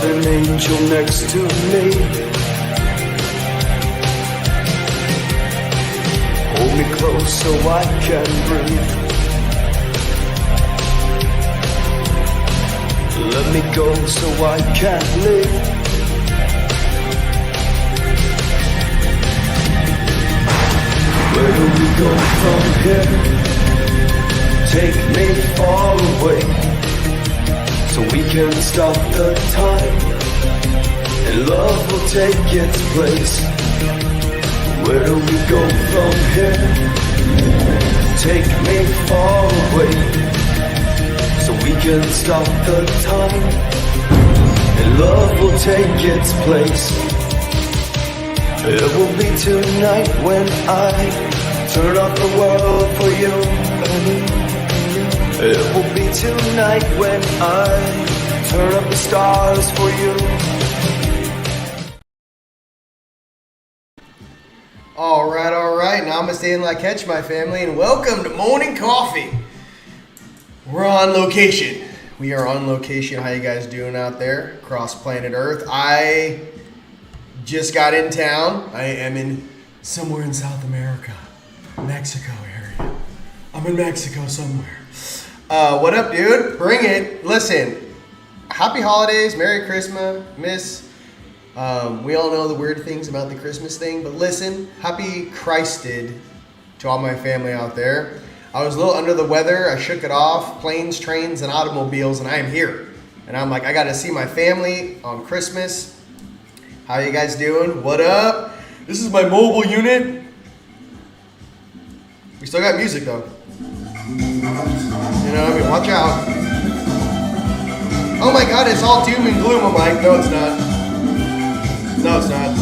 got an angel next to me. Hold me close so I can breathe. Let me go so I can live. Where do we go from here? Take me far away, so we can stop the time, and love will take its place. Where do we go from here? Take me far away, so we can stop the time, and love will take its place. It will be tonight when I turn off the world for you. It will be tonight when I turn up the stars for you. All right. Namaste and La Catch, my family, and welcome to Morning Coffee. We're on location. We are on location. How you guys doing out there across planet Earth? I just got in town. I am in somewhere in South America, Mexico area. I'm in Mexico somewhere. What up, dude? Bring it. Listen, happy holidays, Merry Christmas, Miss. We all know the weird things about the Christmas thing, but listen, happy Christed to all my family out there. I was a little under the weather. I shook it off. Planes, trains, and automobiles, and I am here. And I'm like, I got to see my family on Christmas. How you guys doing? What up? This is my mobile unit. We still got music though. You know what I mean? Watch out. Oh my god, it's all doom and gloom. I'm like, no it's not. No it's not.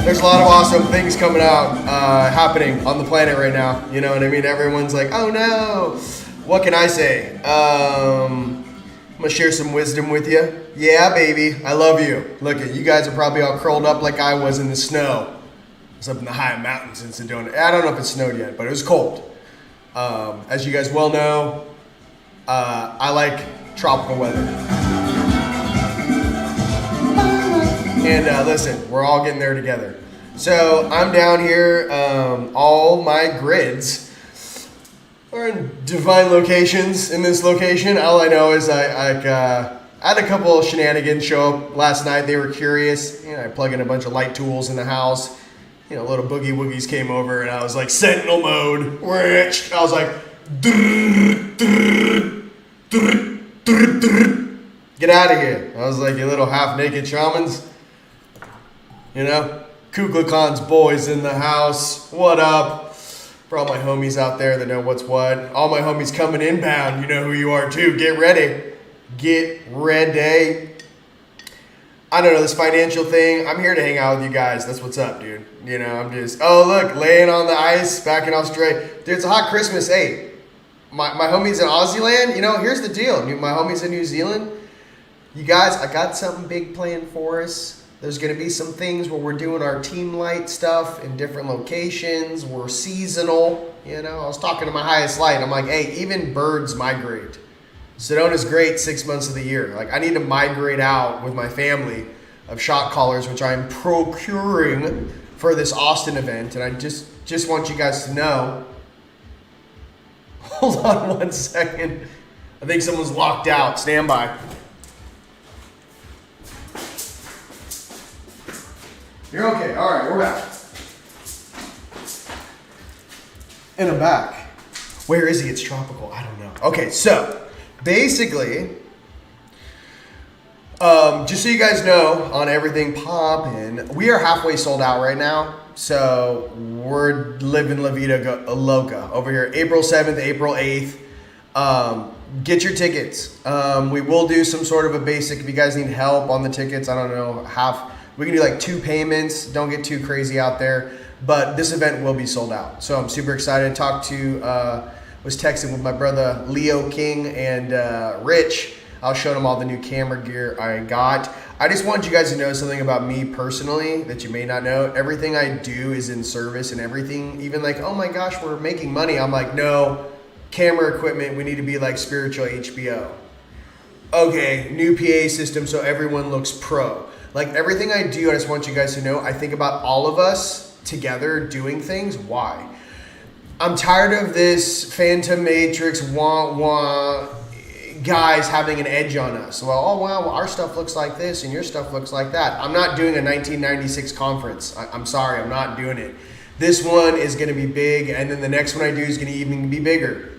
There's a lot of awesome things coming out, happening on the planet right now. You know what I mean? Everyone's like, oh no. What can I say? I'm gonna share some wisdom with you. Yeah, baby, I love you. Look, you guys are probably all curled up like I was in the snow. I was up in the high mountains in Sedona. I don't know if it snowed yet, but it was cold. As you guys well know, I like tropical weather. And listen, we're all getting there together. So I'm down here. All my grids are in divine locations in this location. All I know is I had a couple of shenanigans show up last night. They were curious. You know, I plug in a bunch of light tools in the house. You know, little boogie woogies came over and I was like, sentinel mode. I was like, get out of here. I was like, you little half-naked shamans. You know, Kukulkan's Khan's boys in the house. What up? For all my homies out there that know what's what. All my homies coming inbound. You know who you are too. Get ready. Get ready. I don't know, this financial thing, I'm here to hang out with you guys. That's what's up, dude. You know, I'm just, oh, look, laying on the ice back in Australia. Dude, it's a hot Christmas. Hey, my homies in Aussie land, you know, here's the deal. My homies in New Zealand, you guys, I got something big planned for us. There's going to be some things where we're doing our team light stuff in different locations. We're seasonal. You know, I was talking to my highest light. I'm like, hey, even birds migrate. Sedona's great 6 months of the year. Like, I need to migrate out with my family of shot callers, which I'm procuring for this Austin event. And I just want you guys to know. Hold on 1 second. I think someone's locked out. Stand by. You're okay. All right, we're back. And I'm back. Where is he? It's tropical. I don't know. Okay, so basically, just so you guys know, on everything poppin', we are halfway sold out right now. So we're living La Vida Loca over here. April 7th, April 8th. Get your tickets. We will do some sort of a basic, if you guys need help on the tickets, I don't know, we can do like 2 payments. Don't get too crazy out there. But this event will be sold out. So I'm super excited. Was texting with my brother Leo King and Rich. I was showing them all the new camera gear I got. I just wanted you guys to know something about me personally that you may not know. Everything I do is in service and everything. Even like, oh my gosh, we're making money. I'm like, no, camera equipment, we need to be like spiritual HBO. okay, new PA system so everyone looks pro. Like everything I do, I just want you guys to know, I think about all of us together doing things. Why? I'm tired of this Phantom Matrix wah guys having an edge on us. Well, oh wow, well, our stuff looks like this and your stuff looks like that. I'm not doing a 1996 conference. I'm sorry, I'm not doing it. This one is going to be big, and then the next one I do is going to even be bigger.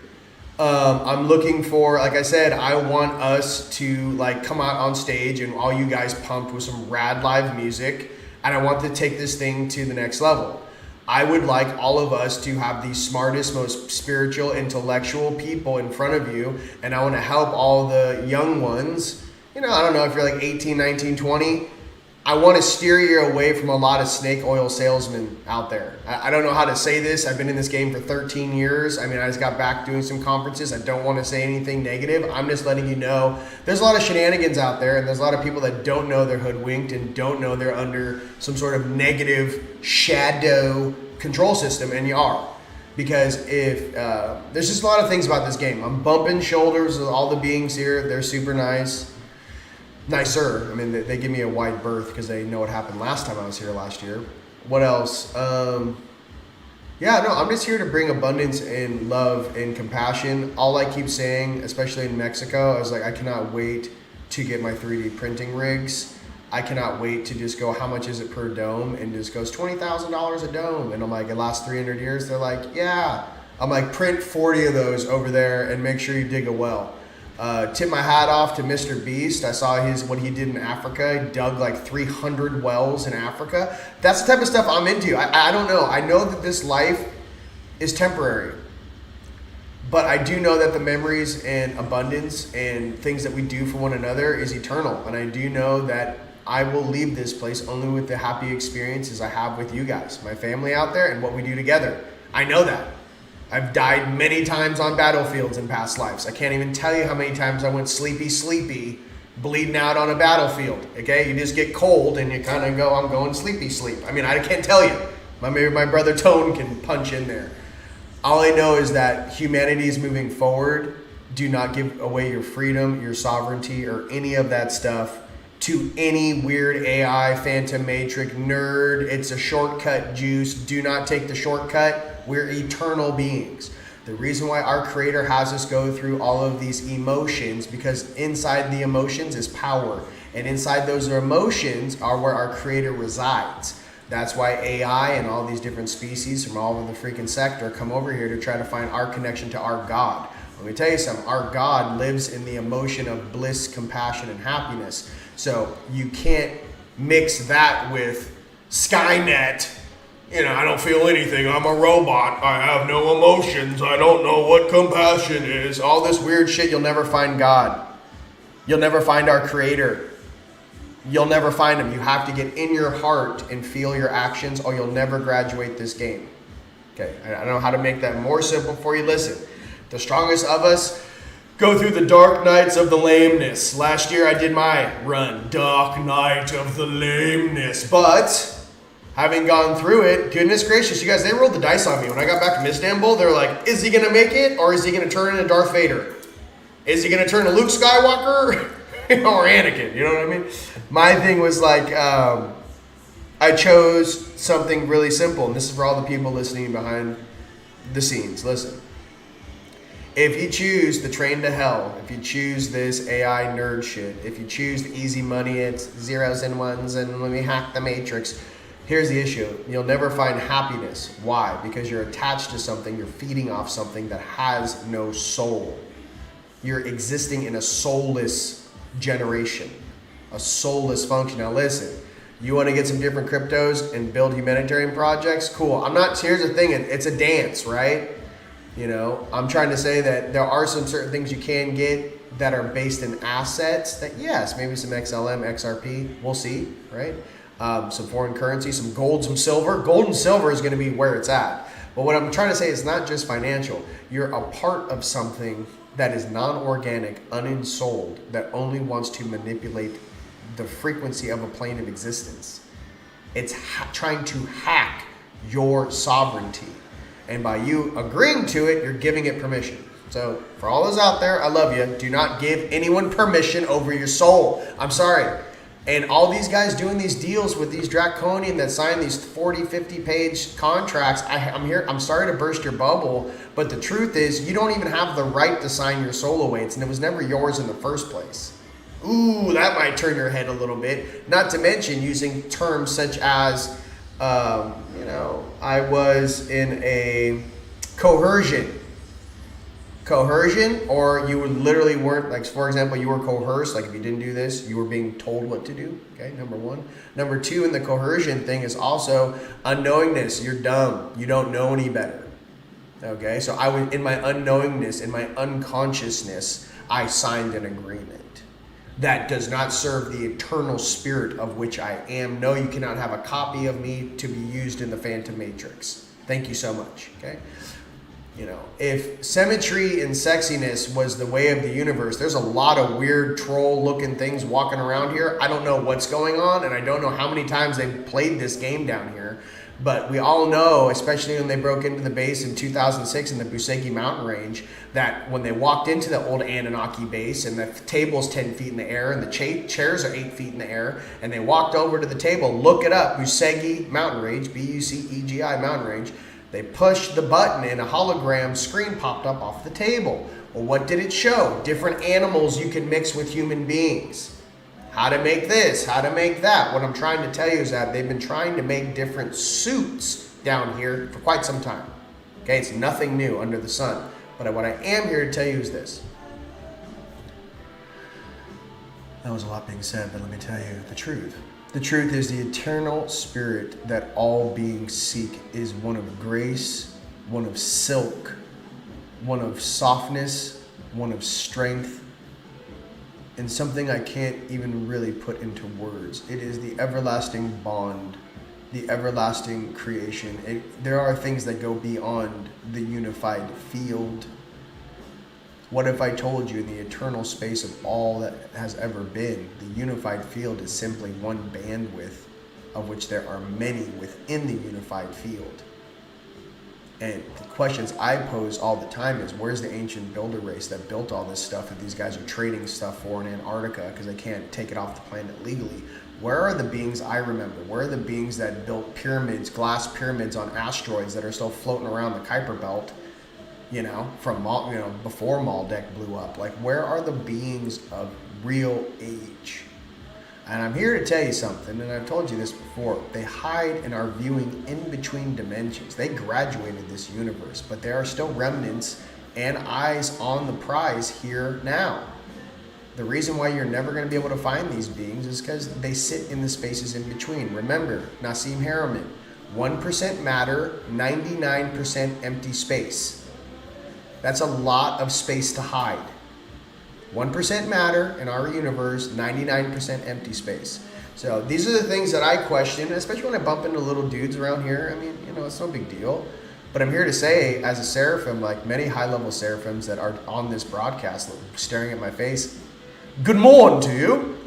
I'm looking for, like I said, I want us to like come out on stage and all you guys pumped with some rad live music, and I want to take this thing to the next level. I would like all of us to have the smartest, most spiritual, intellectual people in front of you, and I want to help all the young ones. You know, I don't know if you're like 18, 19, 20. I want to steer you away from a lot of snake oil salesmen out there. I don't know how to say this. I've been in this game for 13 years. I mean, I just got back doing some conferences. I don't want to say anything negative. I'm just letting you know there's a lot of shenanigans out there, and there's a lot of people that don't know they're hoodwinked and don't know they're under some sort of negative shadow control system, and you are. Because if there's just a lot of things about this game. I'm bumping shoulders with all the beings here. They're super nice. Nicer. I mean, they give me a wide berth because they know what happened last time I was here last year. What else? Yeah, no, I'm just here to bring abundance and love and compassion. All I keep saying, especially in Mexico, I was like, I cannot wait to get my 3D printing rigs. I cannot wait to just go, how much is it per dome? And just goes $20,000 a dome. And I'm like, it lasts 300 years? They're like, yeah. I'm like, print 40 of those over there and make sure you dig a well. Tip my hat off to Mr. Beast. I saw what he did in Africa. He dug like 300 wells in Africa. That's the type of stuff I'm into. I don't know. I know that this life is temporary. But I do know that the memories and abundance and things that we do for one another is eternal. And I do know that I will leave this place only with the happy experiences I have with you guys, my family out there, and what we do together. I know that. I've died many times on battlefields in past lives. I can't even tell you how many times I went sleepy, bleeding out on a battlefield. Okay, you just get cold and you kind of go, I'm going sleepy. I mean, I can't tell you. Maybe my brother Tone can punch in there. All I know is that humanity is moving forward. Do not give away your freedom, your sovereignty, or any of that stuff to any weird AI, Phantom Matrix, nerd. It's a shortcut juice. Do not take the shortcut. We're eternal beings. The reason why our Creator has us go through all of these emotions, because inside the emotions is power. And inside those emotions are where our Creator resides. That's why AI and all these different species from all over the freaking sector come over here to try to find our connection to our God. Let me tell you something. Our God lives in the emotion of bliss, compassion, and happiness. So you can't mix that with Skynet. You know, I don't feel anything. I'm a robot. I have no emotions. I don't know what compassion is. All this weird shit. You'll never find God. You'll never find our Creator. You'll never find Him. You have to get in your heart and feel your actions, or you'll never graduate this game. Okay, I don't know how to make that more simple for you. Listen, the strongest of us go through the dark nights of the lameness. Last year I did my run, Dark Night of the Lameness. But having gone through it, goodness gracious, you guys, they rolled the dice on me. When I got back from Istanbul, they were like, is he going to make it, or is he going to turn into Darth Vader? Is he going to turn to Luke Skywalker or Anakin? You know what I mean? My thing was like, I chose something really simple, and this is for all the people listening behind the scenes. Listen. If you choose the train to hell, if you choose this AI nerd shit, if you choose the easy money, it's zeros and ones, and let me hack the matrix, here's the issue. You'll never find happiness. Why? Because you're attached to something, you're feeding off something that has no soul. You're existing in a soulless generation, a soulless function. Now listen, you want to get some different cryptos and build humanitarian projects? Cool. Here's the thing, it's a dance, right? You know, I'm trying to say that there are some certain things you can get that are based in assets that, yes, maybe some XLM, XRP, we'll see, right? Some foreign currency, some gold, some silver. Gold and silver is going to be where it's at. But what I'm trying to say is not just financial. You're a part of something that is non-organic, unensouled, that only wants to manipulate the frequency of a plane of existence. It's trying to hack your sovereignty. And by you agreeing to it, you're giving it permission. So for all those out there, I love you. Do not give anyone permission over your soul. I'm sorry. And all these guys doing these deals with these draconian that sign these 40, 50 page contracts, I'm sorry to burst your bubble, but the truth is you don't even have the right to sign your soul away. And it was never yours in the first place. Ooh, that might turn your head a little bit. Not to mention using terms such as, I was in a coercion, or you would literally weren't, like, for example, you were coerced, like if you didn't do this, you were being told what to do. Okay, number one. Number two, in the coercion thing is also unknowingness. You're dumb. You don't know any better. Okay, so I was in my unknowingness, in my unconsciousness, I signed an agreement that does not serve the eternal spirit of which I am. No, you cannot have a copy of me to be used in the Phantom Matrix. Thank you so much. Okay. If symmetry and sexiness was the way of the universe, there's a lot of weird troll looking things walking around here. I don't know what's going on, and I don't know how many times they've played this game down here, but we all know, especially when they broke into the base in 2006 in the Busegi mountain range, that when they walked into the old Anunnaki base and the table's 10 feet in the air and the chairs are 8 feet in the air, and they walked over to the table, look it up, Busegi mountain range, Bucegi mountain range, they pushed the button and a hologram screen popped up off the table. Well, what did it show? Different animals you can mix with human beings. How to make this, how to make that. What I'm trying to tell you is that they've been trying to make different suits down here for quite some time. Okay, it's nothing new under the sun. But what I am here to tell you is this. That was a lot being said, but let me tell you the truth. The truth is the eternal spirit that all beings seek is one of grace, one of silk, one of softness, one of strength, and something I can't even really put into words. It is the everlasting bond, the everlasting creation. There are things that go beyond the unified field. What if I told you in the eternal space of all that has ever been, the unified field is simply one bandwidth of which there are many within the unified field? And the questions I pose all the time is, where's the ancient builder race that built all this stuff that these guys are trading stuff for in Antarctica because they can't take it off the planet legally? Where are the beings I remember? Where are the beings that built pyramids, glass pyramids on asteroids that are still floating around the Kuiper Belt? From before Maldek blew up. Like, where are the beings of real age? And I'm here to tell you something, and I've told you this before. They hide and are viewing in between dimensions. They graduated this universe, but there are still remnants and eyes on the prize here now. The reason why you're never going to be able to find these beings is because they sit in the spaces in between. Remember, Nassim Haramein, 1% matter, 99% empty space. That's a lot of space to hide. 1% matter in our universe, 99% empty space. So these are the things that I question, especially when I bump into little dudes around here. I mean, it's no big deal. But I'm here to say, as a seraphim, like many high-level seraphims that are on this broadcast staring at my face, good morning to you.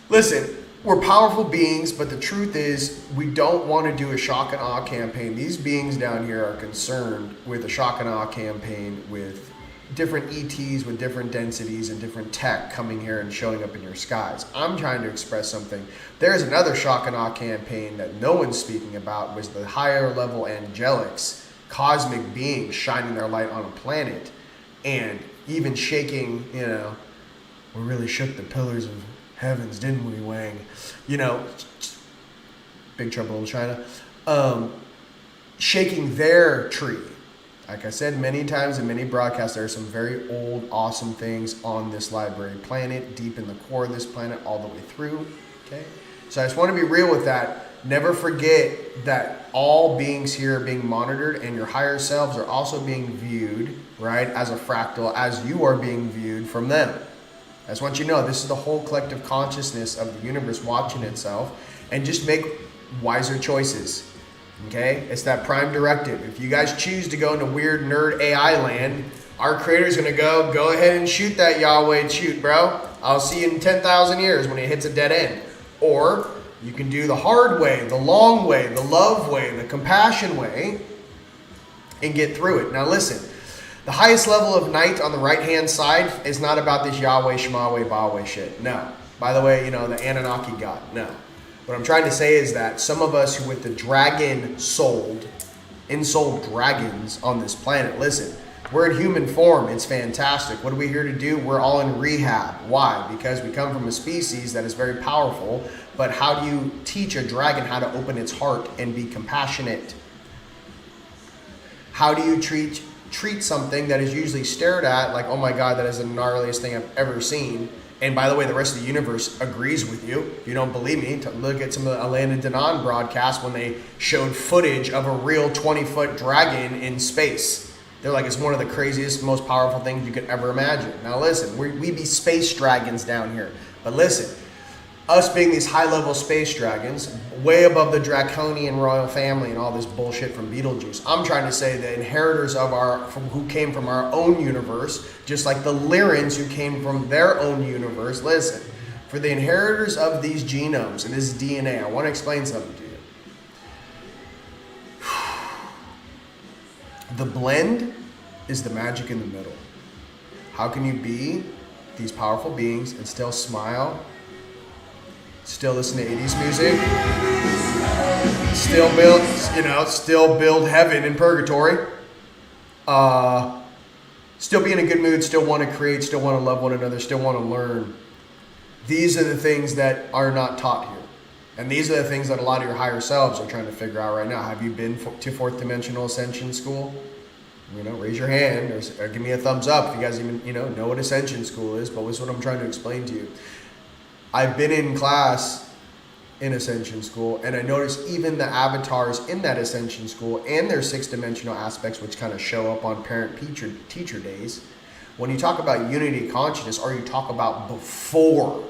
Listen, we're powerful beings, but the truth is we don't want to do a shock and awe campaign. These beings down here are concerned with a shock and awe campaign with different ETs with different densities and different tech coming here and showing up in your skies. I'm trying to express something. There's another shock and awe campaign that no one's speaking about, was the higher level angelics, cosmic beings shining their light on a planet and even shaking, we really shook the pillars of heavens, didn't we, Wang? Big Trouble in China. Shaking their tree. Like I said many times in many broadcasts, there are some very old, awesome things on this library planet, deep in the core of this planet, all the way through. Okay? So I just want to be real with that. Never forget that all beings here are being monitored, and your higher selves are also being viewed, right, as a fractal, as you are being viewed from them. I just want you to know this is the whole collective consciousness of the universe watching itself, and just make wiser choices. Okay? It's that prime directive. If you guys choose to go into weird nerd AI land, our creator's going to go ahead and shoot that Yahweh shoot, bro. I'll see you in 10,000 years when it hits a dead end. Or you can do the hard way, the long way, the love way, the compassion way, and get through it. Now listen, The highest level of knight on the right-hand side is not about this Yahweh, Shemaweh, Bahweh shit. No. By the way, the Anunnaki god. No. What I'm trying to say is that some of us who with the dragon ensouled dragons on this planet, listen, we're in human form. It's fantastic. What are we here to do? We're all in rehab. Why? Because we come from a species that is very powerful. But how do you teach a dragon how to open its heart and be compassionate? How do you treat something that is usually stared at like, oh my God, that is the gnarliest thing I've ever seen? And by the way, the rest of the universe agrees with you. If you don't believe me, look at some of the Rion De'Rouen broadcasts when they showed footage of a real 20-foot dragon in space. They're like, it's one of the craziest, most powerful things you could ever imagine. Now listen, we be space dragons down here. But listen, us being these high-level space dragons, way above the draconian royal family and all this bullshit from Beetlejuice. I'm trying to say the inheritors of who came from our own universe, just like the Lemurians who came from their own universe. Listen, for the inheritors of these genomes and this DNA, I want to explain something to you. The blend is the magic in the middle. How can you be these powerful beings and still smile? Still listen to 80s music, still build heaven and purgatory, still be in a good mood, still want to create, still want to love one another, still want to learn. These are the things that are not taught here. And these are the things that a lot of your higher selves are trying to figure out right now. Have you been to fourth dimensional ascension school? Raise your hand or give me a thumbs up if you guys even, know what ascension school is, but this is what I'm trying to explain to you. I've been in class in Ascension School, and I noticed even the avatars in that Ascension School and their six-dimensional aspects, which kind of show up on parent-teacher days. When you talk about unity consciousness, or you talk about before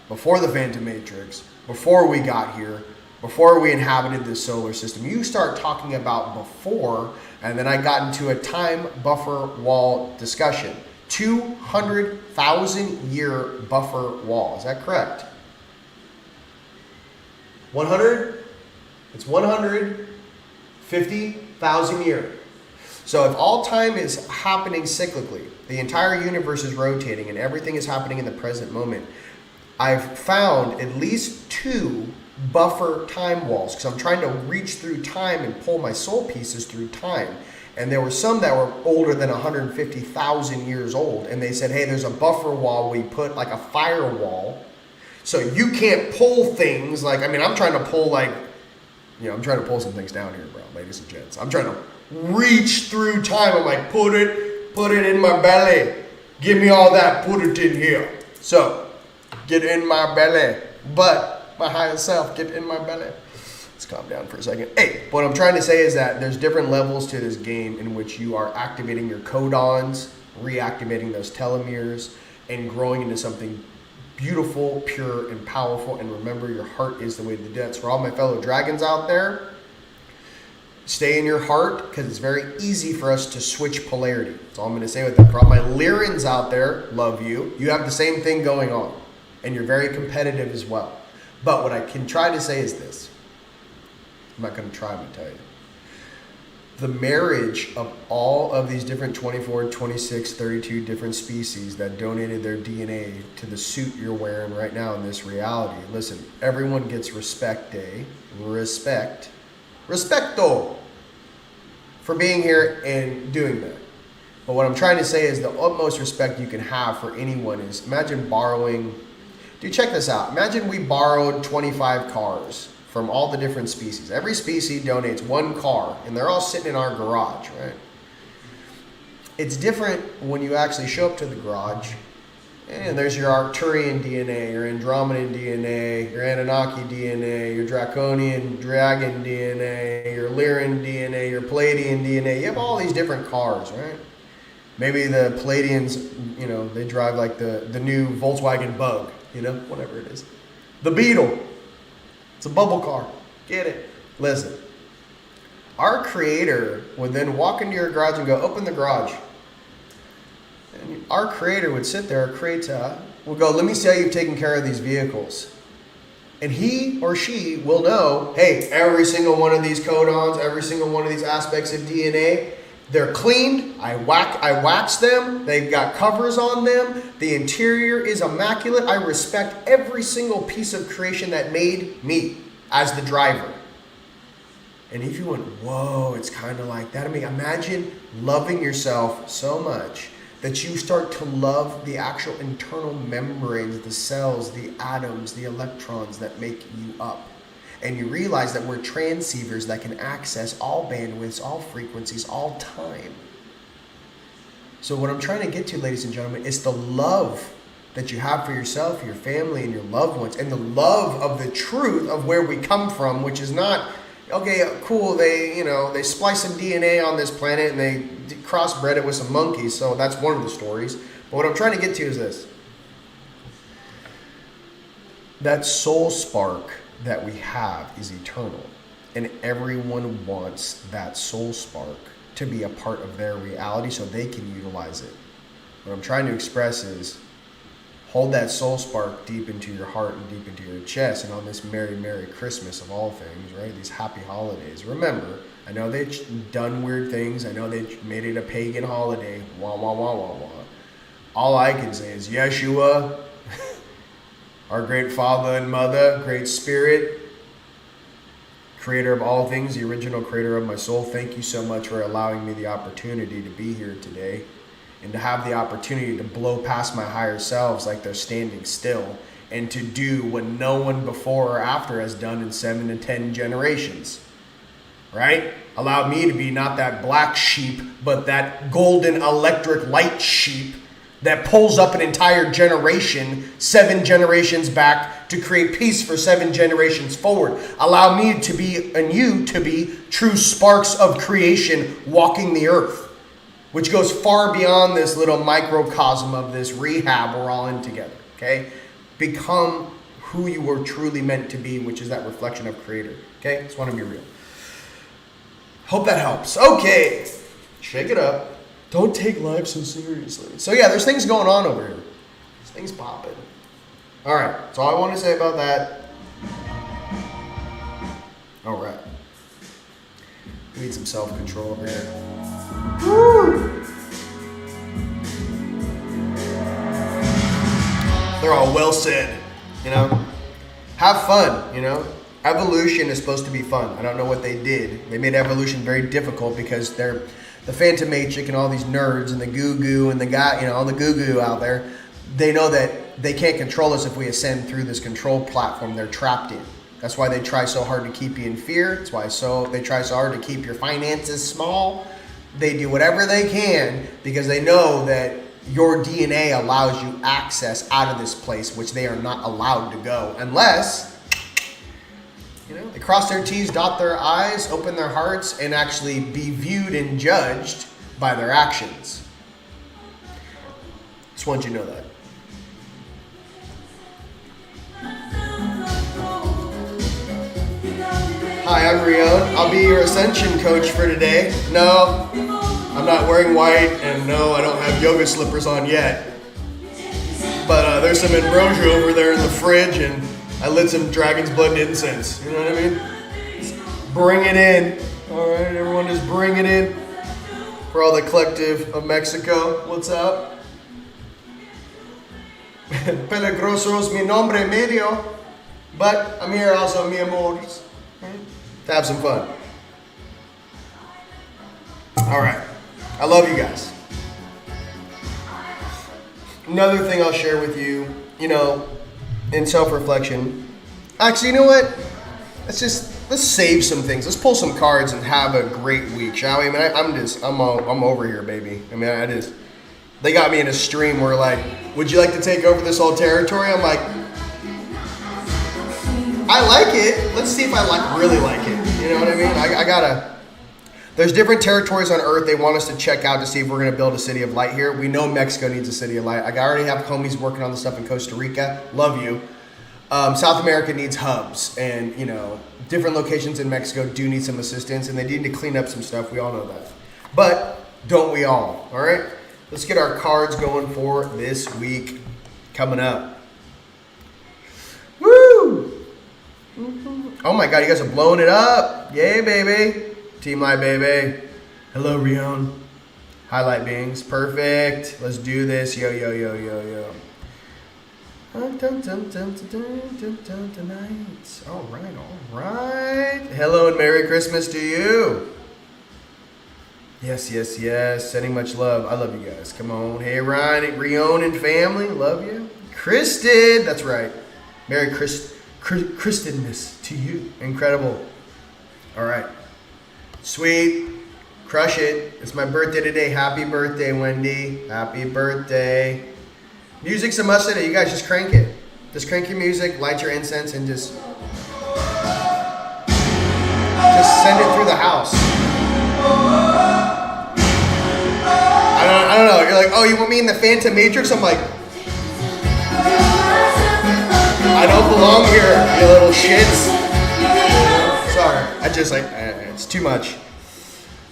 the Phantom Matrix, before we got here, before we inhabited this solar system, you start talking about before, and then I got into a time buffer wall discussion. 200,000 year buffer wall. Is that correct? 100? It's 150,000 years. So if all time is happening cyclically, the entire universe is rotating and everything is happening in the present moment, I've found at least 2 buffer time walls because I'm trying to reach through time and pull my soul pieces through time. And there were some that were older than 150,000 years old. And they said, hey, there's a buffer wall we put like a firewall. So you can't pull things like, I'm trying to pull I'm trying to pull some things down here, bro, ladies and gents. I'm trying to reach through time. I'm like, put it in my belly. Give me all that, put it in here. So, get in my belly. But my higher self, get in my belly. Let's calm down for a second. Hey, what I'm trying to say is that there's different levels to this game in which you are activating your codons, reactivating those telomeres, and growing into something beautiful, pure, and powerful. And remember, your heart is the way to the depths. For all my fellow dragons out there, stay in your heart because it's very easy for us to switch polarity. That's all I'm going to say with that. For all my Lyrians out there, love you. You have the same thing going on. And you're very competitive as well. But what I can try to say is this. I'm not going to try, I'm going to tell you. The marriage of all of these different 24, 26, 32 different species that donated their DNA to the suit you're wearing right now in this reality. Listen, everyone gets respect day. Respecto for being here and doing that. But what I'm trying to say is the utmost respect you can have for anyone is, imagine borrowing, dude, check this out. Imagine we borrowed 25 cars from all the different species. Every species donates 1 car, and they're all sitting in our garage, right? It's different when you actually show up to the garage, and there's your Arcturian DNA, your Andromedan DNA, your Anunnaki DNA, your Draconian Dragon DNA, your Lyran DNA, your Palladian DNA. You have all these different cars, right? Maybe the Palladians, they drive like the new Volkswagen Bug, whatever it is. The Beetle. It's a bubble car. Get it? Listen. Our creator would then walk into your garage and go, open the garage. And our creator would sit there, creator, would go, let me see how you've taken care of these vehicles. And he or she will know, hey, every single one of these codons, every single one of these aspects of DNA They're cleaned. I wax them. They've got covers on them. The interior is immaculate. I respect every single piece of creation that made me as the driver. And if you went, whoa, it's kind of like that. I mean, imagine loving yourself so much that you start to love the actual internal membranes, the cells, the atoms, the electrons that make you up. And you realize that we're transceivers that can access all bandwidths, all frequencies, all time. So what I'm trying to get to, ladies and gentlemen, is the love that you have for yourself, your family, and your loved ones, and the love of the truth of where we come from, which is not, okay, cool, they splice some DNA on this planet and they crossbred it with some monkeys, so that's one of the stories. But what I'm trying to get to is this. That soul spark that we have is eternal, and everyone wants that soul spark to be a part of their reality so they can utilize it. What I'm trying to express is hold that soul spark deep into your heart and deep into your chest, and on this Merry, Merry Christmas of all things, right? These happy holidays. Remember, I know they've done weird things. I know they made it a pagan holiday. Wah, wah, wah, wah, wah. All I can say is Yeshua, our great Father and Mother, great Spirit, creator of all things, the original creator of my soul, thank you so much for allowing me the opportunity to be here today and to have the opportunity to blow past my higher selves like they're standing still and to do what no one before or after has done in 7 to 10 generations, right? Allow me to be not that black sheep, but that golden electric light sheep that pulls up an entire generation, 7 generations back, to create peace for 7 generations forward. Allow me to be, and you to be, true sparks of creation walking the earth, which goes far beyond this little microcosm of this rehab we're all in together, okay? Become who you were truly meant to be, which is that reflection of Creator, okay? Just want to be real. Hope that helps. Okay, shake it up. Don't take life so seriously. So yeah, there's things going on over here. There's things popping. All right, that's all I want to say about that. All right. We need some self-control over here. Woo! They're all well said, you know. Have fun, you know. Evolution is supposed to be fun. I don't know what they did. They made evolution very difficult because they're the Phantom Matrix and all these nerds and the goo-goo and the guy, you know, all the goo-goo out there, they know that they can't control us if we ascend through this control platform they're trapped in. That's why they try so hard to keep you in fear. That's why they try so hard to keep your finances small. They do whatever they can because they know that your DNA allows you access out of this place, which they are not allowed to go unless, you know, they cross their T's, dot their I's, open their hearts, and actually be viewed and judged by their actions. Just want you to know that. Hi, I'm Rion. I'll be your ascension coach for today. No, I'm not wearing white, and no, I don't have yoga slippers on yet. But there's some ambrosia over there in the fridge, and I lit some dragon's blood incense. You know what I mean? Just bring it in. All right, everyone just bring it in. For all the collective of Mexico, what's up? Peligrosos mi nombre medio. But I'm here also, mi amores. To have some fun. All right. I love you guys. Another thing I'll share with you, you know, in self-reflection. Actually, you know what? Let's save some things. Let's pull some cards and have a great week, shall we? I mean, I'm over here, baby. I mean, they got me in a stream where like, would you like to take over this whole territory? I'm like, I like it. Let's see if I really like it. You know what I mean? There's different territories on Earth they want us to check out to see if we're going to build a city of light here. We know Mexico needs a city of light. I already have homies working on the stuff in Costa Rica. Love you. South America needs hubs, and you know, different locations in Mexico do need some assistance, and they need to clean up some stuff. We all know that. But don't we all? All right? Let's get our cards going for this week coming up. Woo! Oh my God, you guys are blowing it up. Yay, baby. Team Light, baby. Hello, Rion. Highlight beings. Perfect. Let's do this. Yo, yo, yo, yo, yo. Tonight. All right, all right. Hello and Merry Christmas to you. Yes, yes, yes. Sending much love. I love you guys. Come on. Hey, Ryan, Rion and family. Love you. Kristen. That's right. Merry Christmas to you. Incredible. All right. Sweet. Crush it. It's my birthday today. Happy birthday, Wendy. Happy birthday. Music's a must today. You guys just crank it. Just crank your music, light your incense, and just send it through the house. I don't know. You're like, oh, you want me in the Phantom Matrix? I'm like, I don't belong here, you little shits. Sorry. I just like, it's too much.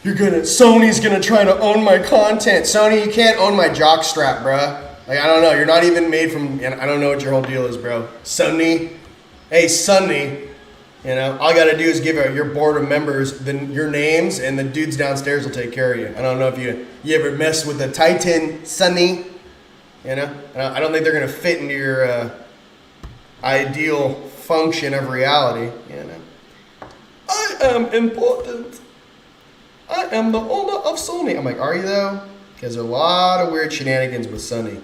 Sony's gonna try to own my content. Sony, you can't own my jock strap, bruh. Like, I don't know. You're not even made from, I don't know what your whole deal is, bro. Sonny. Hey, Sonny. You know, all you gotta do is give your board of members your names, and the dudes downstairs will take care of you. I don't know if you ever mess with the Titan, Sonny. You know? I don't think they're gonna fit into your ideal function of reality. You know? I am important. I am the owner of Sony. I'm like, are you though? Because there's a lot of weird shenanigans with Sonny.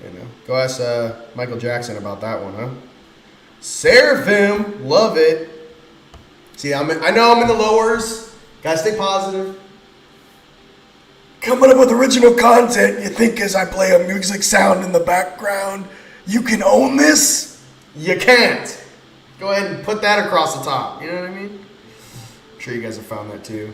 You know, go ask Michael Jackson about that one, huh? Seraphim, love it. See, I know I'm in the lowers. Gotta stay positive. Coming up with original content. You think as I play a music sound in the background, you can own this? You can't. Go ahead and put that across the top. You know what I mean? I'm sure you guys have found that too.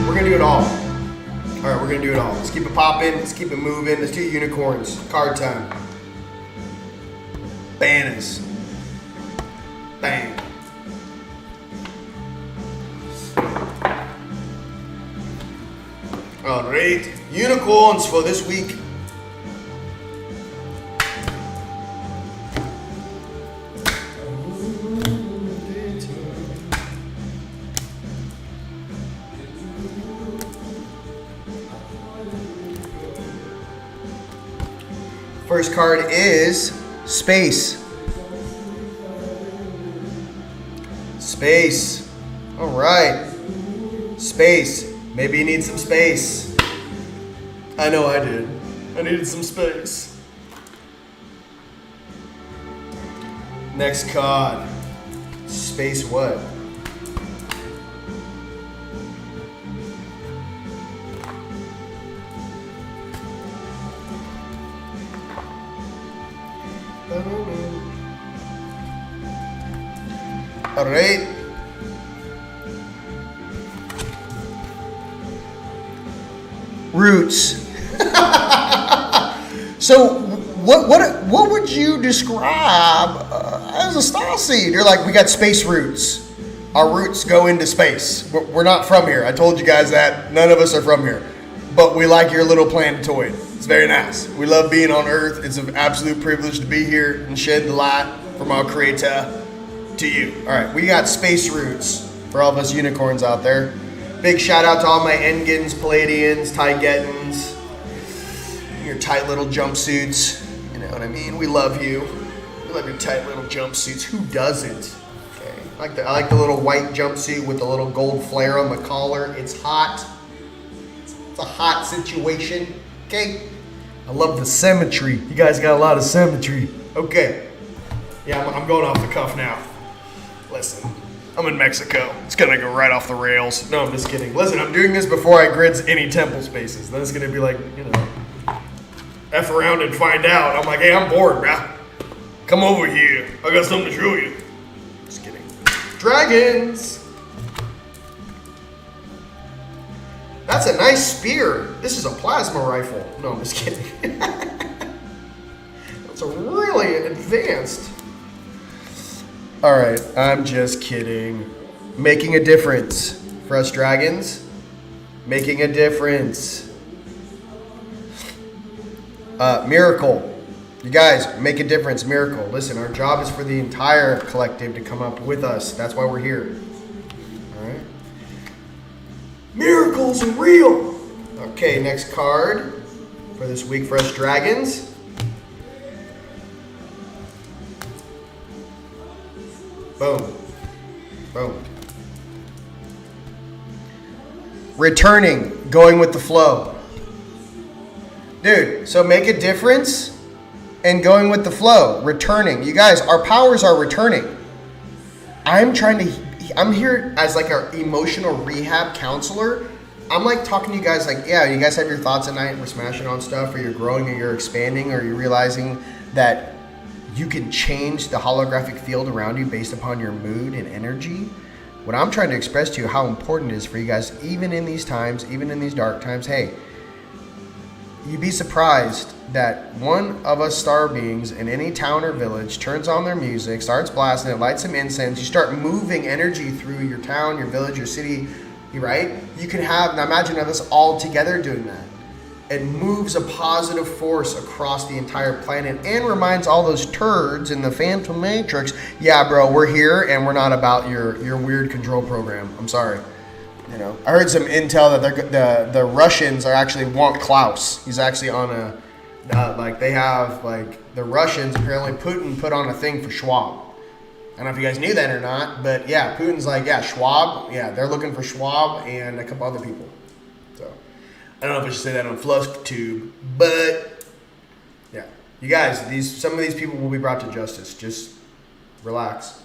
We're gonna do it all. All right, we're gonna do it all. Let's keep it popping. Let's keep it moving. Let's do unicorns. Card time. Banners. Bang. All right, unicorns for this week. First card is space. Space. All right. Space. Maybe you need some space. I know I did. I needed some space. Next card. Space what? All right. Roots. So, what would you describe as a star seed? You're like, we got space roots. Our roots go into space. We're not from here. I told you guys that. None of us are from here. But we like your little planetoid. It's very nice. We love being on Earth. It's an absolute privilege to be here and shed the light from our Creator to you. All right, we got space roots for all of us unicorns out there. Big shout out to all my Engans, Palladians, Tygettans, your tight little jumpsuits. You know what I mean? We love you. We love your tight little jumpsuits. Who doesn't? Okay. I like the little white jumpsuit with the little gold flare on the collar. It's hot. It's a hot situation. Okay. I love the symmetry. You guys got a lot of symmetry. Okay. Yeah, I'm going off the cuff now. Listen, I'm in Mexico. It's gonna go right off the rails. No, I'm just kidding. Listen, I'm doing this before I grids any temple spaces. Then it's gonna be like, you know, F around and find out. I'm like, hey, I'm bored, bruh. Come over here. I got something to show you. Just kidding. Dragons. That's a nice spear. This is a plasma rifle. No, I'm just kidding. That's a really advanced. All right, I'm just kidding. Making a difference for us dragons. Making a difference. Miracle. You guys, make a difference, miracle. Listen, our job is for the entire collective to come up with us. That's why we're here. All right? Miracles are real. Okay, next card for this week for us dragons. Boom. Boom. Returning, going with the flow. Dude, so make a difference and going with the flow. Returning. You guys, our powers are returning. I'm here as like an emotional rehab counselor. I'm like talking to you guys like, yeah, you guys have your thoughts at night and we're smashing on stuff, or you're growing or you're expanding, or you're realizing that you can change the holographic field around you based upon your mood and energy. What I'm trying to express to you how important it is for you guys, even in these times, even in these dark times. Hey, you'd be surprised that one of us star beings in any town or village turns on their music, starts blasting it, lights some incense, you start moving energy through your town, your village, your city, right? You can have, now imagine us all together doing that. It moves a positive force across the entire planet and reminds all those turds in the Phantom Matrix, yeah, bro, we're here and we're not about your weird control program. I'm sorry. You know, I heard some intel that the Russians actually want Klaus. He's actually on a, they have, the Russians, apparently Putin put on a thing for Schwab. I don't know if you guys knew that or not, but yeah, Putin's like, yeah, Schwab, yeah, they're looking for Schwab and a couple other people. So, I don't know if I should say that on FluffTube, but yeah. You guys, some of these people will be brought to justice. Just relax.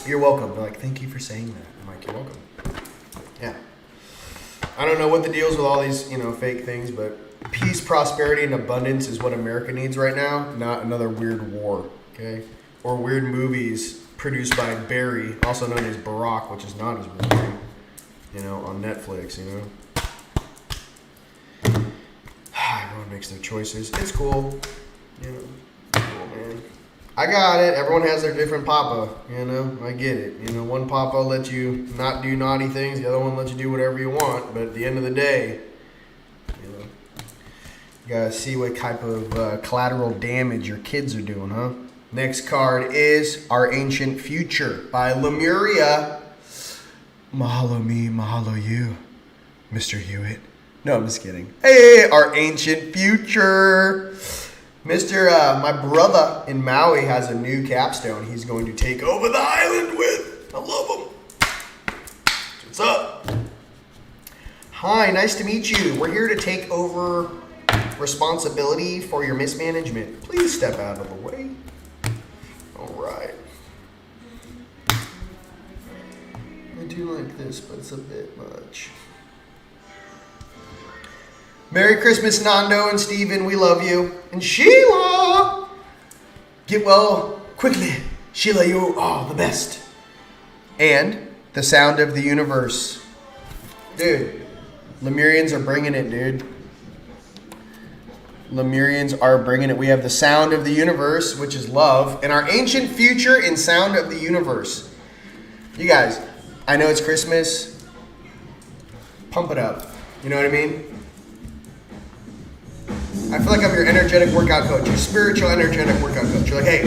You're welcome. They're like, thank you for saying that. I'm like, you're welcome. Yeah. I don't know what the deal is with all these, fake things, but peace, prosperity, and abundance is what America needs right now, not another weird war, okay? Or weird movies produced by Barry, also known as Barack, which is not his real name, on Netflix, Everyone makes their choices. It's cool. Cool, man. I got it. Everyone has their different papa, I get it. One papa lets you not do naughty things, the other one lets you do whatever you want, but at the end of the day, you gotta see what type of collateral damage your kids are doing, huh? Next card is Our Ancient Future by Lemuria. Mahalo me, mahalo you, Mr. Hewitt. No, I'm just kidding. Hey, Our Ancient Future. My brother in Maui has a new capstone he's going to take over the island with. I love him. What's up? Hi, nice to meet you. We're here to take over responsibility for your mismanagement. Please step out of the way. All right. I do like this, but it's a bit much. Merry Christmas, Nando and Steven. We love you. And Sheila! Get well quickly. Sheila, you are the best. And the sound of the universe. Dude, Lemurians are bringing it, dude. Lemurians are bringing it. We have the sound of the universe, which is love, and our ancient future in sound of the universe. You guys, I know it's Christmas. Pump it up. You know what I mean? I feel like I'm your energetic workout coach, your spiritual energetic workout coach. You're like, hey,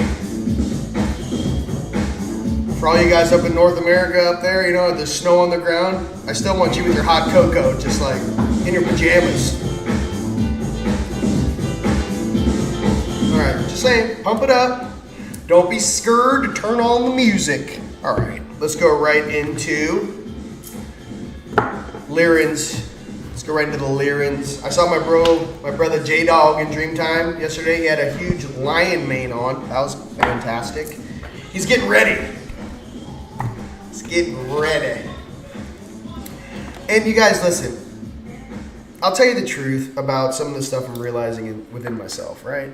for all you guys up in North America up there, there's snow on the ground, I still want you with your hot cocoa, just like in your pajamas. All right, just saying, pump it up. Don't be scared to turn on the music. All right, let's go right into Lyrans. Let's go right into the Lyrans. I saw my brother J-Dog in Dreamtime yesterday. He had a huge lion mane on. That was fantastic. He's getting ready. He's getting ready. And you guys, listen. I'll tell you the truth about some of the stuff I'm realizing within myself, right?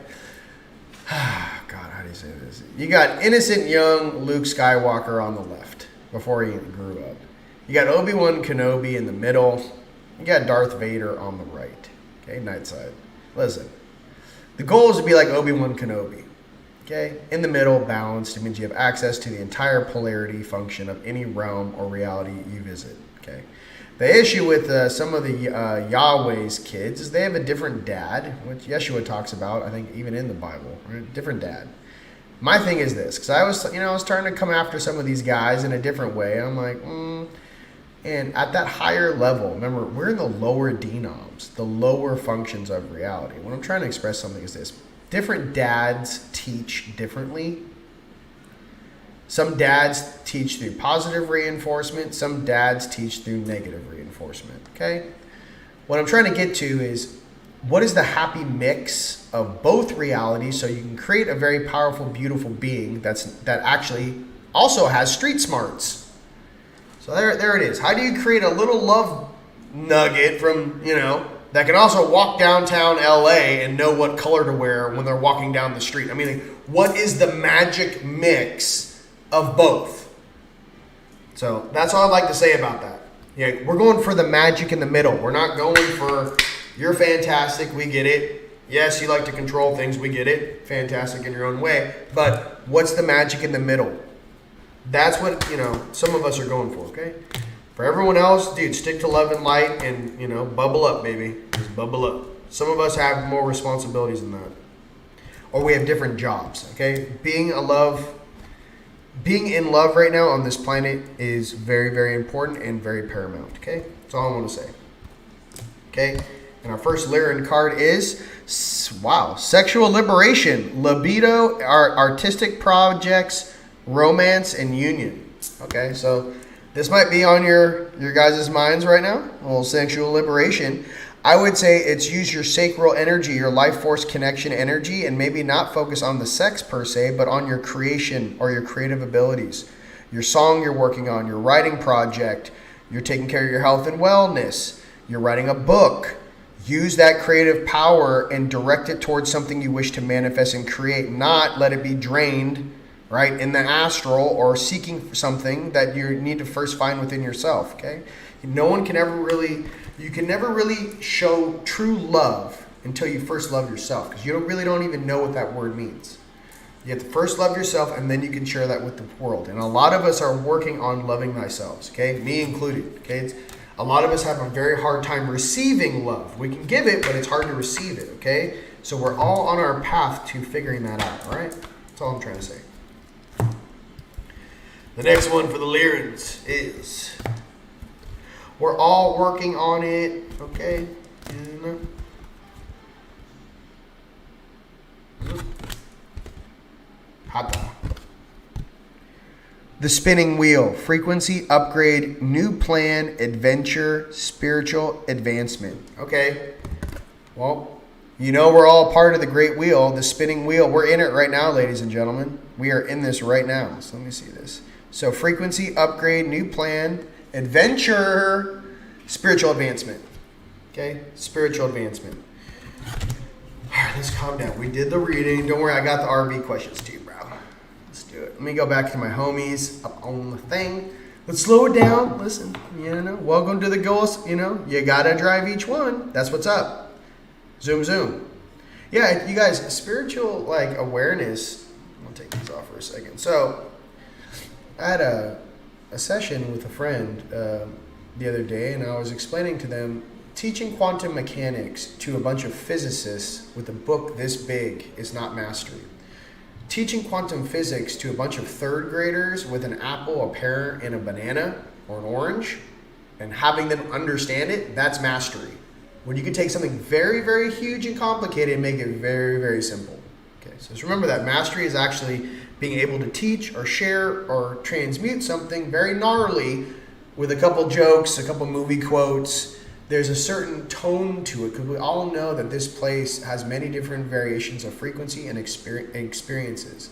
God, how do you say this? You got innocent young Luke Skywalker on the left before he grew up. You got Obi-Wan Kenobi in the middle. You got Darth Vader on the right. Okay, night side. Listen, the goal is to be like Obi-Wan Kenobi. Okay, in the middle, balanced. It means you have access to the entire polarity function of any realm or reality you visit. Okay, The issue with some of the Yahweh's kids is they have a different dad, which Yeshua talks about, I think, even in the Bible. Right? Different dad. My thing is this, because I was trying to come after some of these guys in a different way. I'm like, and at that higher level, remember, we're in the lower denoms, the lower functions of reality. What I'm trying to express something is this. Different dads teach differently. Some dads teach through positive reinforcement. Some dads teach through negative reinforcement, okay? What I'm trying to get to is, what is the happy mix of both realities so you can create a very powerful, beautiful being that actually also has street smarts? So there it is. How do you create a little love nugget from, that can also walk downtown LA and know what color to wear when they're walking down the street? I mean, what is the magic mix of both? So that's all I'd like to say about that. Yeah, we're going for the magic in the middle. We're not going for, you're fantastic, we get it. Yes, you like to control things, we get it. Fantastic in your own way. But what's the magic in the middle? That's what, some of us are going for, okay? For everyone else, dude, stick to love and light and, bubble up, baby. Just bubble up. Some of us have more responsibilities than that. Or we have different jobs, okay? Being in love right now on this planet is very, very important and very paramount, okay? That's all I want to say. Okay? And our first Lyran card is, sexual liberation, libido, artistic projects, romance, and union. Okay, so this might be on your guys' minds right now, a little sexual liberation. I would say it's use your sacral energy, your life force connection energy, and maybe not focus on the sex per se, but on your creation or your creative abilities. Your song you're working on, your writing project, you're taking care of your health and wellness, you're writing a book. Use that creative power and direct it towards something you wish to manifest and create, not let it be drained, right, in the astral or seeking something that you need to first find within yourself, okay? You can never really show true love until you first love yourself, because you really don't even know what that word means. You have to first love yourself, and then you can share that with the world. And a lot of us are working on loving thyself, okay? Me included, okay? A lot of us have a very hard time receiving love. We can give it, but it's hard to receive it, okay? So we're all on our path to figuring that out, all right? That's all I'm trying to say. The next one for the Lyrans is, we're all working on it, okay? Hata. The spinning wheel, frequency upgrade, new plan, adventure, spiritual advancement. Okay, well, we're all part of the great wheel, the spinning wheel. We're in it right now, ladies and gentlemen. We are in this right now. So let me see this. So frequency upgrade, new plan, adventure, spiritual advancement. Okay, spiritual advancement. All right, let's calm down. We did the reading. Don't worry, I got the RV questions too, bro. Let's do it. Let me go back to my homies up on the thing. Let's slow it down. Listen, welcome to the goals. You gotta drive each one. That's what's up. Zoom, zoom. Yeah, you guys, spiritual awareness. I'll take these off for a second. So, I had a session with a friend the other day, and I was explaining to them teaching quantum mechanics to a bunch of physicists with a book this big is not mastery. Teaching quantum physics to a bunch of third graders with an apple, a pear, and a banana or an orange, and having them understand it, that's mastery. When you can take something very, very huge and complicated and make it very, very simple. Okay, so just remember that mastery is actually being able to teach or share or transmute something very gnarly with a couple jokes, a couple movie quotes. There's a certain tone to it, because we all know that this place has many different variations of frequency and experiences,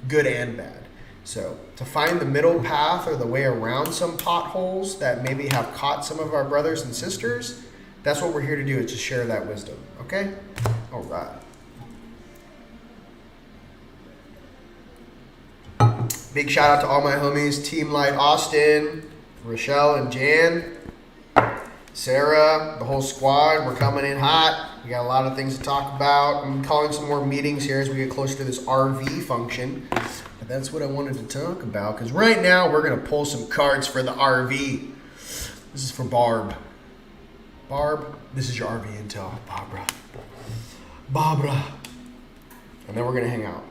good and bad. So to find the middle path or the way around some potholes that maybe have caught some of our brothers and sisters, that's what we're here to do, is to share that wisdom. Okay? All right. Big shout out to all my homies, Team Light Austin, Rochelle and Jan, Sarah, the whole squad. We're coming in hot. We got a lot of things to talk about. I'm calling some more meetings here as we get closer to this RV function. But that's what I wanted to talk about, because right now we're going to pull some cards for the RV. This is for Barb. Barb, this is your RV intel. Barbara. And then we're gonna hang out.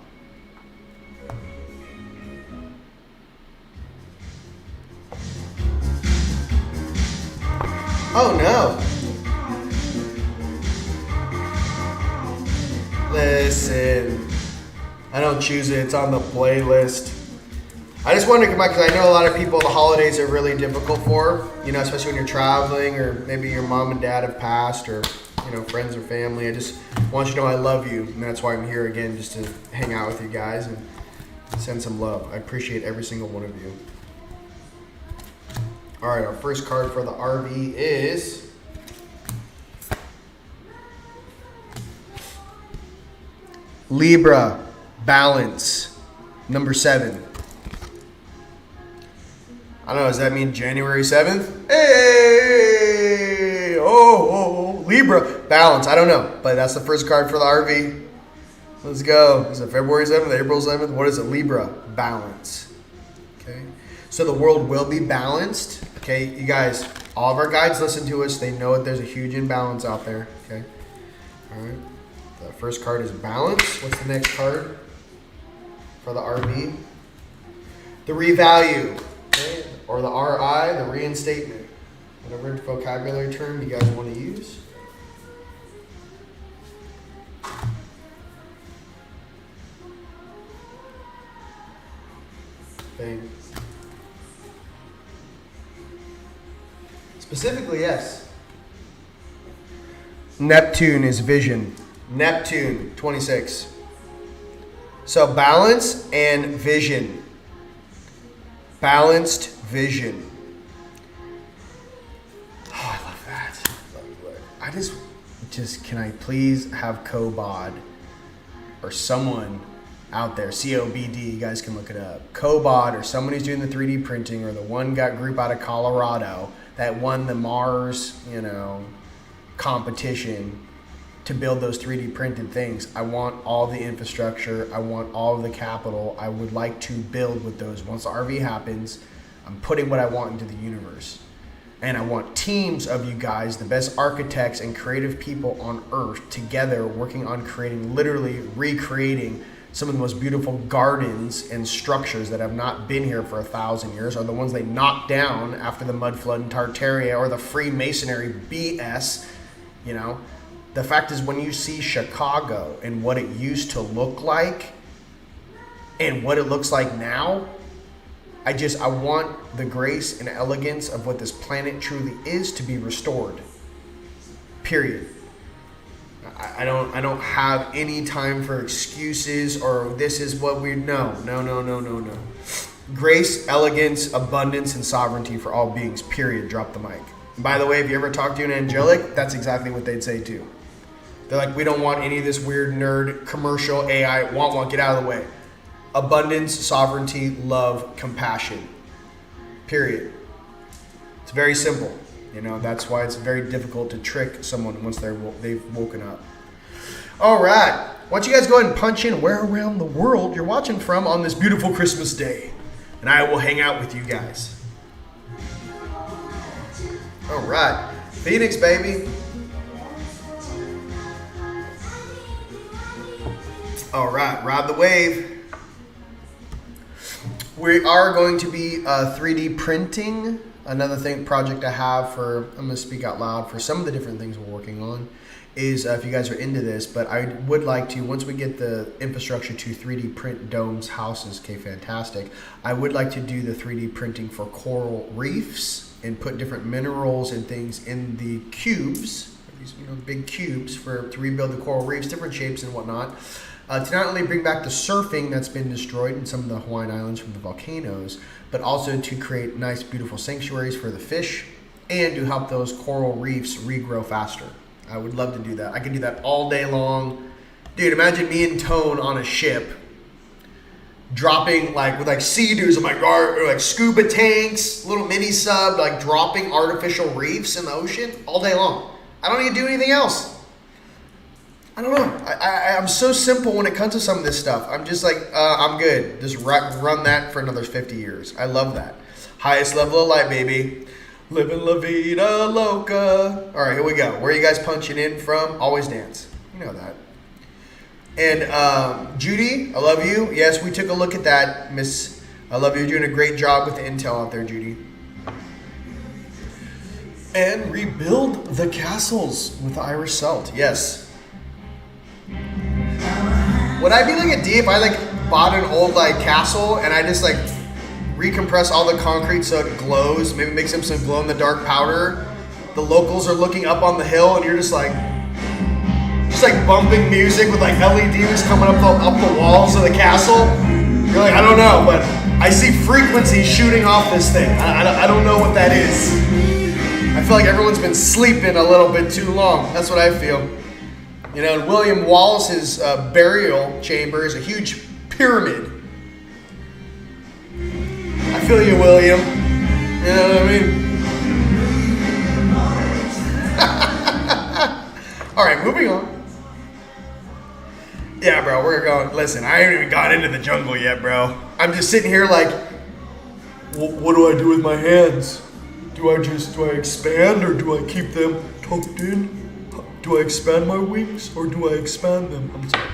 Oh no. Listen, I don't choose it. It's on the playlist. I just wanted to come back because I know a lot of people the holidays are really difficult for, especially when you're traveling or maybe your mom and dad have passed or, friends or family. I just want you to know I love you, and that's why I'm here again, just to hang out with you guys and send some love. I appreciate every single one of you. All right, our first card for the RV is Libra, balance, number 7. I don't know, does that mean January 7th? Hey! Oh, Libra, balance. I don't know, but that's the first card for the RV. Let's go. Is it February 7th, April 7th? What is it? Libra, balance. Okay. So the world will be balanced. Okay, you guys, all of our guides listen to us. They know that there's a huge imbalance out there. Okay. All right. The first card is balance. What's the next card for the RV? The revalue. Okay. Or the RI, the reinstatement. Whatever vocabulary term you guys want to use. Bang. Specifically, yes. Neptune is vision. Neptune, 26. So balance and vision. Balanced vision. Oh, I love that. I just can I please have Cobod or someone out there, COBD, you guys can look it up. Cobod or someone who's doing the 3D printing, or the one group out of Colorado that won the Mars, competition to build those 3D printed things. I want all the infrastructure. I want all of the capital. I would like to build with those. Once the RV happens, I'm putting what I want into the universe. And I want teams of you guys, the best architects and creative people on earth, together working on creating, literally recreating some of the most beautiful gardens and structures that have not been here for 1,000 years, are the ones they knocked down after the mud flood in Tartaria, or the Freemasonry BS. The fact is, when you see Chicago and what it used to look like and what it looks like now, I want the grace and elegance of what this planet truly is to be restored. Period. I don't have any time for excuses or this is what we no. Grace, elegance, abundance, and sovereignty for all beings. Period. Drop the mic. And by the way, if you ever talk to an angelic, that's exactly what they'd say too. They're like, we don't want any of this weird nerd commercial AI. Want, get out of the way. Abundance, sovereignty, love, compassion. Period. It's very simple. That's why it's very difficult to trick someone once they've woken up. All right. Why don't you guys go ahead and punch in where around the world you're watching from on this beautiful Christmas day. And I will hang out with you guys. All right. Phoenix, baby. All right. Ride the wave. We are going to be 3D printing. Another project I have I'm going to speak out loud for some of the different things we're working on is if you guys are into this, but I would like to, once we get the infrastructure to 3D print domes, houses, okay, fantastic. I would like to do the 3D printing for coral reefs and put different minerals and things in the cubes, these big cubes to rebuild the coral reefs, different shapes and whatnot. To not only bring back the surfing that's been destroyed in some of the Hawaiian Islands from the volcanoes, but also to create nice, beautiful sanctuaries for the fish and to help those coral reefs regrow faster. I would love to do that. I could do that all day long. Dude, imagine me and Tone on a ship dropping with sea-doos on my guard, or scuba tanks, little mini sub, dropping artificial reefs in the ocean all day long. I don't need to do anything else. I don't know. I'm so simple when it comes to some of this stuff. I'm just I'm good. Just run that for another 50 years. I love that. Highest level of light, baby. Living La Vida Loca. All right, here we go. Where are you guys punching in from? Always Dance. You know that. And Judy, I love you. Yes, we took a look at that, Miss. I love you. You're doing a great job with the intel out there, Judy. And rebuild the castles with Irish Salt. Yes. Would I be like a D if I like bought an old like castle and I just like recompress all the concrete so it glows? Maybe make some glow in the dark powder. The locals are looking up on the hill and you're just like bumping music with like LEDs coming up the walls of the castle. You're like, I don't know, but I see frequencies shooting off this thing. I don't know what that is. I feel like everyone's been sleeping a little bit too long. That's what I feel. You know, William Wallace's burial chamber is a huge pyramid. I feel you, William. You know what I mean? All right, moving on. Yeah, bro, we're going. Listen, I haven't even got into the jungle yet, bro. I'm just sitting here like, what do I do with my hands? Do I expand or do I keep them tucked in? Do I expand my wings or do I expand them? I'm sorry.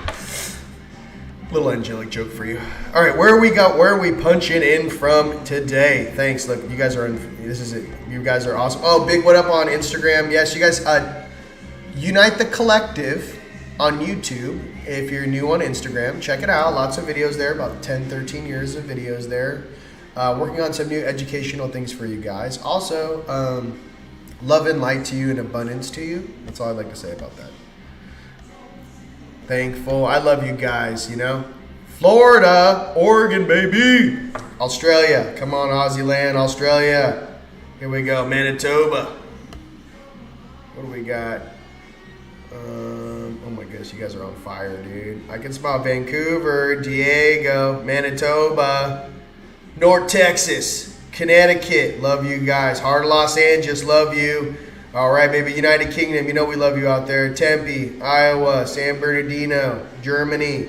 Little angelic joke for you. All right, where are we punching in from today? Thanks. Look, you guys are in. This is it. You guys are awesome. Oh, big what up on Instagram? Yes, you guys. Unite the Collective on YouTube. If you're new on Instagram, check it out. Lots of videos there. About 10, 13 years of videos there. Working on some new educational things for you guys. Also, love and light to you and abundance to you. That's all I'd like to say about that. Thankful. I love you guys, you know. Florida, Oregon, baby. Australia. Come on, Aussie land, Australia. Here we go. Manitoba. What do we got? Oh my goodness, you guys are on fire, dude. I can smell Vancouver, Diego, Manitoba, North Texas, Connecticut. Love you guys. Heart of Los Angeles. Love you. All right, baby. United Kingdom. You know we love you out there. Tempe, Iowa, San Bernardino, Germany,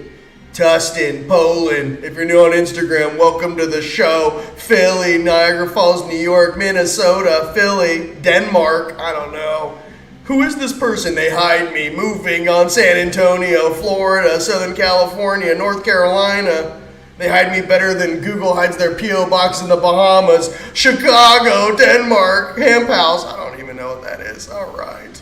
Tustin, Poland. If you're new on Instagram, welcome to the show. Philly, Niagara Falls, New York, Minnesota, Philly, Denmark. I don't know. Who is this person? They hide me. Moving on San Antonio, Florida, Southern California, North Carolina. They hide me better than Google hides their P.O. box in the Bahamas. Chicago, Denmark, Hemp House. I don't even know what that is. All right.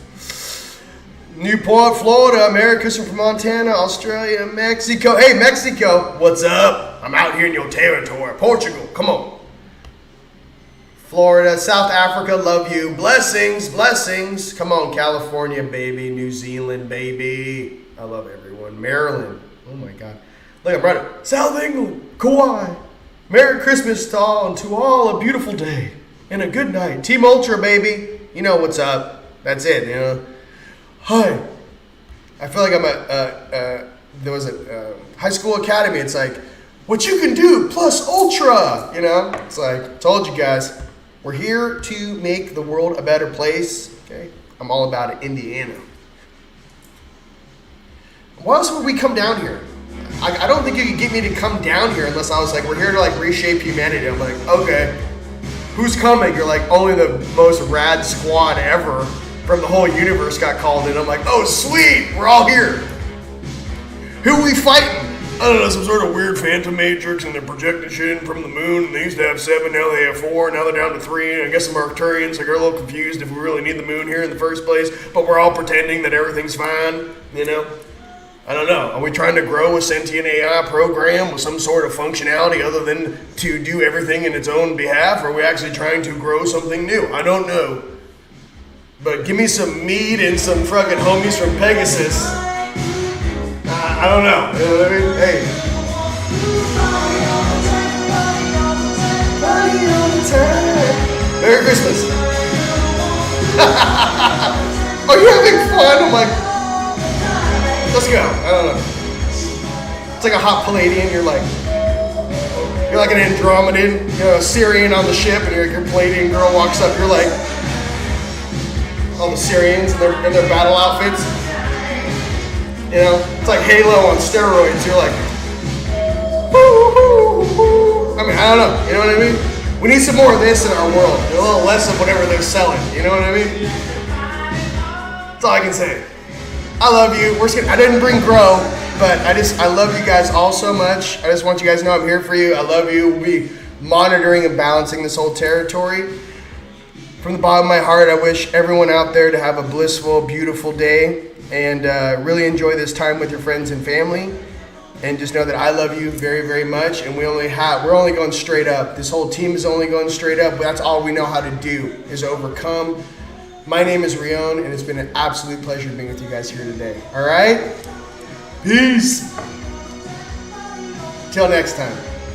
Newport, Florida. Merry Christmas from Montana, Australia, Mexico. Hey, Mexico. What's up? I'm out here in your territory. Portugal. Come on. Florida, South Africa, love you. Blessings, blessings. Come on, California, baby. New Zealand, baby. I love everyone. Maryland. Oh, my God. Look, I'm running. South England, Kauai. Merry Christmas to all and to all a beautiful day and a good night. Team Ultra, baby. You know what's up. That's it, you know. Hi. I feel like I'm there was a high school academy. It's like, what you can do plus Ultra, you know. It's like, told you guys. We're here to make the world a better place. Okay, I'm all about it. Indiana. Why else would we come down here? I don't think you could get me to come down here unless I was like, we're here to like reshape humanity. I'm like, okay, who's coming? You're like, only the most rad squad ever from the whole universe got called in. I'm like, oh sweet, we're all here. Who are we fighting? I don't know, some sort of weird phantom matrix, and they're projecting shit in from the moon, and they used to have 7, now they have 4, now they're down to 3, and I guess some Arcturians are a little confused if we really need the moon here in the first place, but we're all pretending that everything's fine, you know? I don't know. Are we trying to grow a sentient AI program with some sort of functionality other than to do everything in its own behalf, or are we actually trying to grow something new? I don't know. But give me some meat and some fucking homies from Pegasus. I don't know. You know what I mean? Hey. Merry Christmas. Are you having fun? I'm like, let's go. I don't know. It's like a hot Palladian. You're like an Andromedan, you know, a Syrian on the ship, and your Palladian girl walks up. You're like, all the Syrians in their battle outfits. You know, it's like Halo on steroids. You're like, woo, woo, woo. I mean, I don't know. You know what I mean? We need some more of this in our world. A little less of whatever they're selling. You know what I mean? That's all I can say. I love you. I didn't bring Grow, but I love you guys all so much. I just want you guys to know I'm here for you. I love you. We'll be monitoring and balancing this whole territory. From the bottom of my heart, I wish everyone out there to have a blissful, beautiful day and really enjoy this time with your friends and family. And just know that I love you very, very much. And we're only going straight up. This whole team is only going straight up. But that's all we know how to do is overcome. My name is Rion, and it's been an absolute pleasure being with you guys here today. All right? Peace. Till next time.